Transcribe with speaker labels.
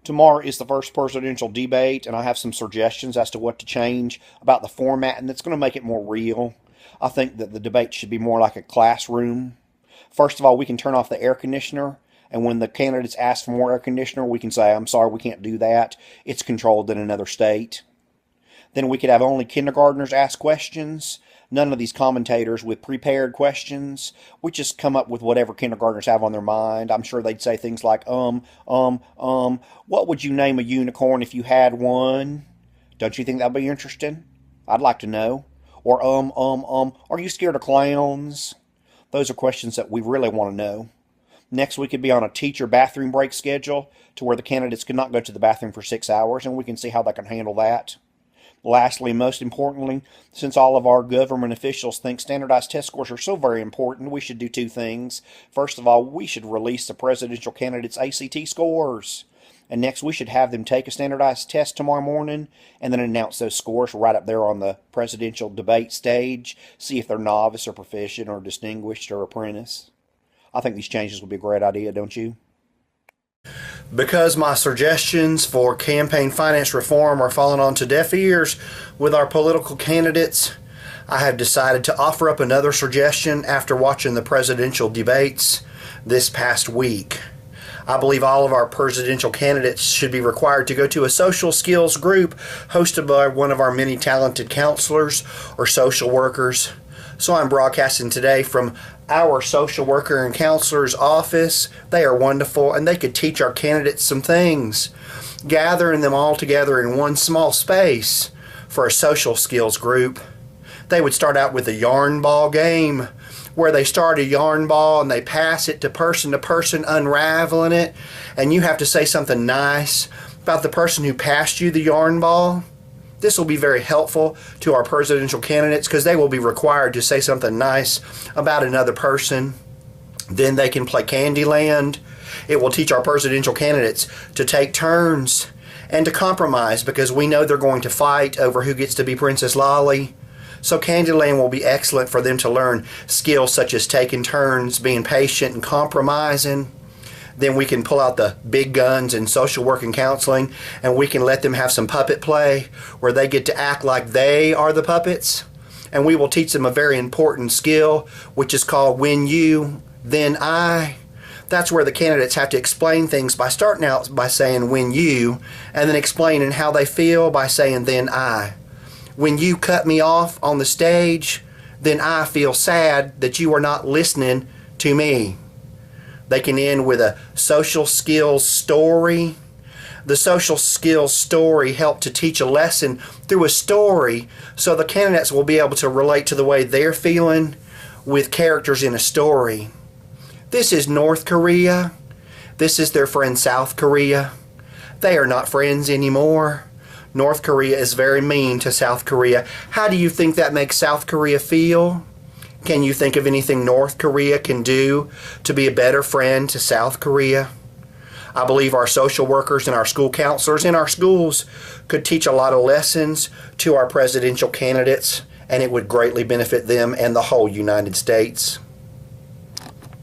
Speaker 1: Tomorrow is the first presidential debate, and I have some suggestions as to what to change about the format, and that's going to make it more real. I think that the debate should be more like a classroom. First of all, we can turn off the air conditioner, and when the candidates ask for more air conditioner, we can say, I'm sorry, we can't do that. It's controlled in another state. Then we could have only kindergartners ask questions. None of these commentators with prepared questions. We just come up with whatever kindergartners have on their mind. I'm sure they'd say things like, what would you name a unicorn if you had one? Don't you think that'd be interesting? I'd like to know. Or, are you scared of clowns? Those are questions that we really want to know. Next, we could be on a teacher bathroom break schedule to where the candidates could not go to the bathroom for 6 hours, and we can see how they can handle that. Lastly, most importantly, since all of our government officials think standardized test scores are so very important, we should do two things. First of all, we should release the presidential candidates' ACT scores. And next, we should have them take a standardized test tomorrow morning and then announce those scores right up there on the presidential debate stage, see if they're novice or proficient or distinguished or apprentice. I think these changes would be a great idea, don't you? Because my suggestions for campaign finance reform are falling onto deaf ears with our political candidates, I have decided to offer up another suggestion after watching the presidential debates this past week. I believe all of our presidential candidates should be required to go to a social skills group hosted by one of our many talented counselors or social workers. So I'm broadcasting today from our social worker and counselor's office. They are wonderful, and they could teach our candidates some things, gathering them all together in one small space for a social skills group. They would start out with a yarn ball game, where they start a yarn ball and they pass it to person, unraveling it, and you have to say something nice about the person who passed you the yarn ball. This will be very helpful to our presidential candidates because they will be required to say something nice about another person. Then they can play Candyland. It will teach our presidential candidates to take turns and to compromise because we know they're going to fight over who gets to be Princess Lolly. So Candyland will be excellent for them to learn skills such as taking turns, being patient, and compromising. Then we can pull out the big guns in social work and counseling, and we can let them have some puppet play where they get to act like they are the puppets. And we will teach them a very important skill, which is called when you, then I. That's where the candidates have to explain things by starting out by saying when you, and then explaining how they feel by saying then I. When you cut me off on the stage, then I feel sad that you are not listening to me. They can end with a social skills story. The social skills story helped to teach a lesson through a story, so the candidates will be able to relate to the way they're feeling with characters in a story. This is North Korea. This is their friend South Korea. They are not friends anymore. North Korea is very mean to South Korea. How do you think that makes South Korea feel? Can you think of anything North Korea can do to be a better friend to South Korea? I believe our social workers and our school counselors in our schools could teach a lot of lessons to our presidential candidates, and it would greatly benefit them and the whole United States.